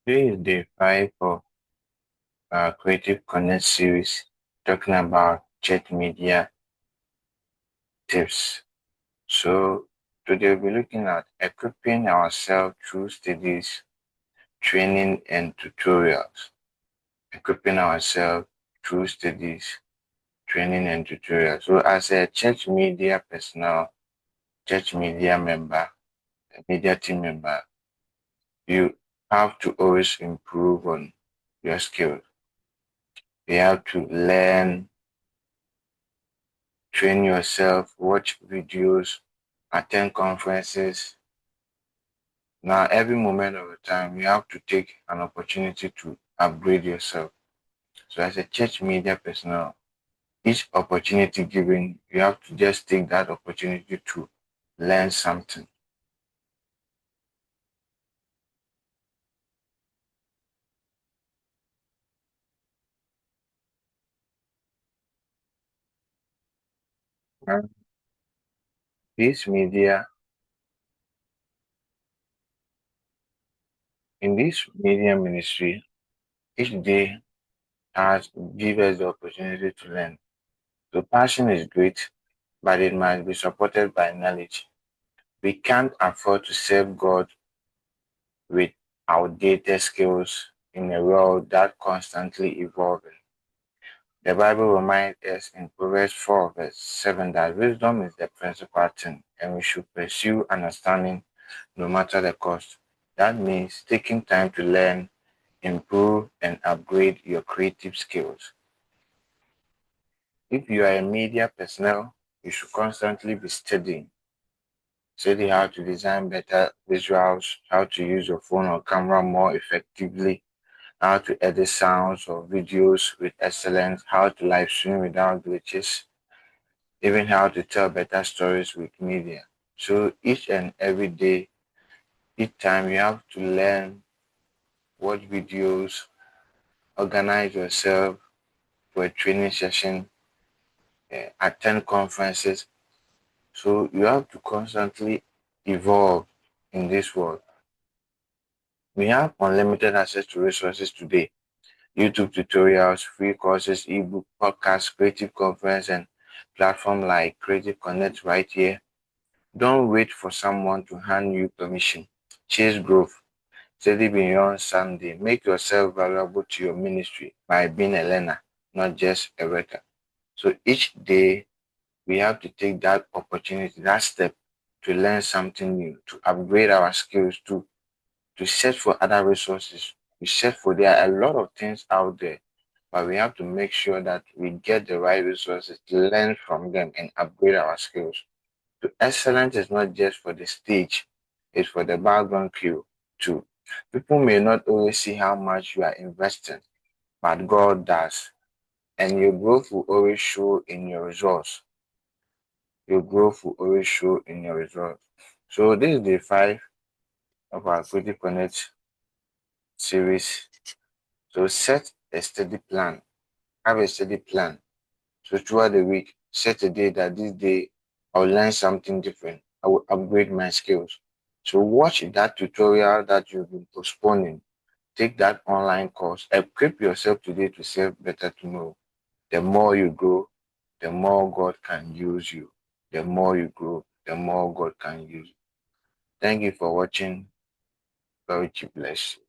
Today is day 5 of our Creative Connect series, talking about chat media tips. So today we'll be looking at equipping ourselves through studies, training, and tutorials. Equipping ourselves through studies, training, and tutorials. So as a church media personnel, church media member, a media team member, you have to always improve on your skills. You have to learn, train yourself, watch videos, attend conferences. Now, every moment of the time, you have to take an opportunity to upgrade yourself. So, as a church media personnel, each opportunity given, you have to just take that opportunity to learn something. And this media, in this media ministry, each day has give us the opportunity to learn. So, passion is great, but it must be supported by knowledge. We can't afford to serve God with outdated skills in a world that constantly evolving. The Bible reminds us in Proverbs 4 verse 7 that wisdom is the principal thing and we should pursue understanding no matter the cost. That means taking time to learn, improve, and upgrade your creative skills. If you are a media personnel, you should constantly be studying. Study how to design better visuals, how to use your phone or camera more effectively, how to edit sounds or videos with excellence, how to live stream without glitches, even how to tell better stories with media. So each and every day, each time you have to learn, watch videos, organize yourself for a training session, attend conferences. So you have to constantly evolve in this world. We have unlimited access to resources today. YouTube tutorials, free courses, ebook, podcasts, creative conference, and platform like Creative Connect right here. Don't wait for someone to hand you permission. Chase growth. Study beyond Sunday. Make yourself valuable to your ministry by being a learner, not just a worker. So each day we have to take that opportunity, that step to learn something new, to upgrade our skills, to search for other resources. We search for there are a lot of things out there, but we have to make sure that we get the right resources to learn from them and upgrade our skills. So excellence is not just for the stage, it's for the background crew too. People may not always see how much you are investing, but God does. And your growth will always show in your results. Your growth will always show in your results. So this is day 5 of our Creative Connect series. So set a steady plan. Have a steady plan. So throughout the week, set a day that this day I'll learn something different. I will upgrade my skills. So watch that tutorial that you've been postponing. Take that online course. Equip yourself today to serve better tomorrow. The more you grow, the more God can use you. The more you grow, the more God can use you. Thank you for watching. God bless you.